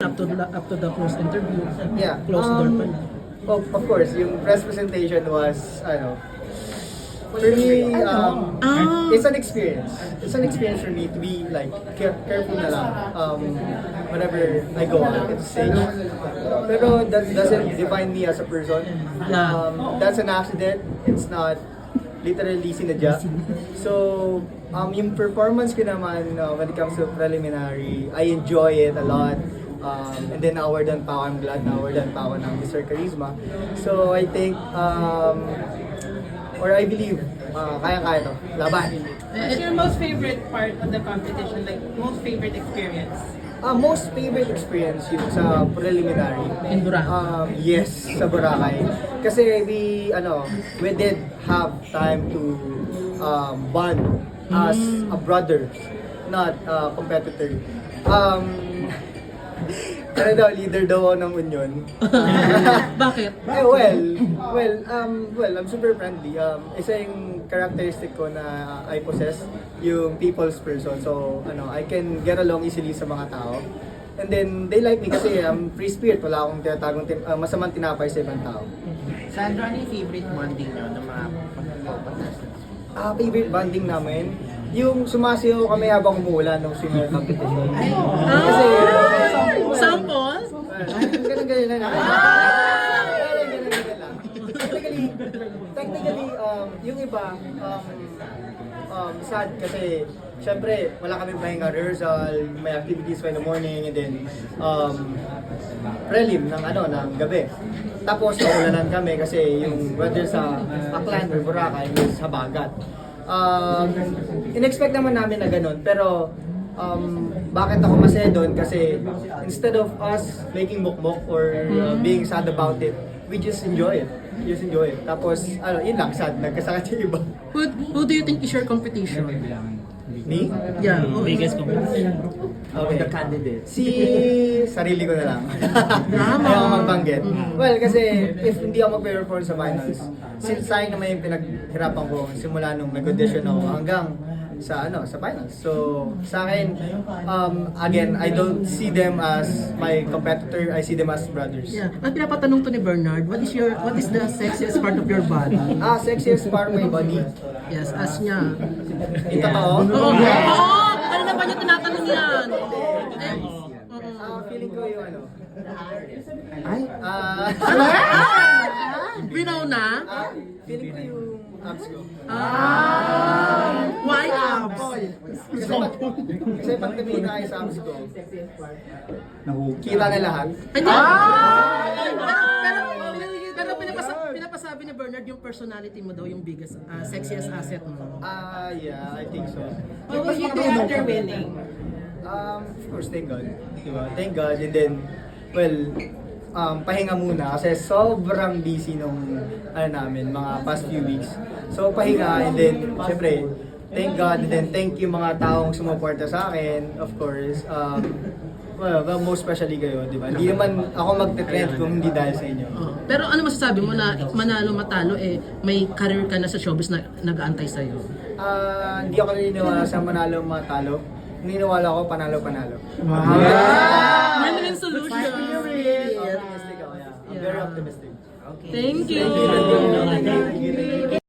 up to the close interview. Yeah. Close door pa lang. Of course, yung press presentation was, for me, it's an experience. It's an experience for me to be like careful na lang whenever I go out at stage. Pero that doesn't define me as a person. That's an accident. It's not literally sinadya. So, yung performance ko naman when it comes to preliminary, I enjoy it a lot. And then na-awardan pa ako, I'm glad na-awardan pa ako ng Mr. Charisma. So I think, or I believe, kaya-kaya to. Laban. What's your most favorite part of the competition? Like, most favorite experience? Most favorite experience yung sa preliminary. In Boracay. Yes, sa Boracay. Kasi we did have time to bond as a brother, not a competitor. Leader daw ako ng Union. Bakit? I'm super friendly. Isa yung characteristic ko na I possess, yung people's person. So, I can get along easily sa mga tao. And then, they like me kasi I'm free spirit. Wala akong tinatagong masamang tinapay sa ibang tao. Sandro, ano yung favorite bonding nyo ng mga contestants? Favorite bonding namin, yung sumasayaw kami habang umuulan ng swinger competition. Kasi, Sample? ganun lang. Ganun lang. Technically, yung iba, sad kasi syempre wala kami pahinga rehearsal, may activities pa in the morning, and then prelim ng gabi. Tapos naulanan kami kasi yung weather sa Aklan or Boracay is habagat. In-expect naman namin na ganun, pero bakit ako masaya doon? Kasi instead of us making mukmok or being sad about it, we just enjoy it. Tapos, yun lang, sad, nagkasakit yung iba. Who do you think is your competition? Me? Yeah. Biggest competition. Okay. The candidates. Sarili ko na lang. Ayaw ko magbanggit. Well, kasi if hindi ako mag-perform sa finals, since sayang naman yung pinaghirapan ko simula nung nag-audition ako hanggang sa finals. So, sa akin, again, I don't see them as my competitor, I see them as brothers. Yeah. Ang pinapatanong to ni Bernard, what is the sexiest part of your body? Sexiest part of my body. Yes, as niya. Ito totoo? Oo! Ano na ba niya tinatanong yan? Feeling ko yung Ay? Binaw na? Feeling ko yung abs ko. Why abs? Kasi pag tumingin na kayo sa abs ko, kita na lahat. Pero pinapasabi ni Bernard yung personality mo daw yung biggest, sexiest asset mo. Yeah, I think so. What will you do after winning? Of course, thank God. Diba? Thank God. And then, pahinga muna kasi sobrang busy nung namin, mga past few weeks. So, pahinga and then, syempre, thank God and then thank you mga taong sumuporta sa akin, of course. Well, most especially kayo, di ba? Hindi naman ako magte-trend kung hindi dahil sa inyo. Pero ano masasabi mo na manalo matalo may career ka na sa showbiz na nag-aantay sa'yo? Hindi ako naniniwala sa manalo matalo. Naniniwala ako panalo-panalo. Win-win solution! Optimistic ako, yeah. I'm very optimistic. Thank you! Thank you.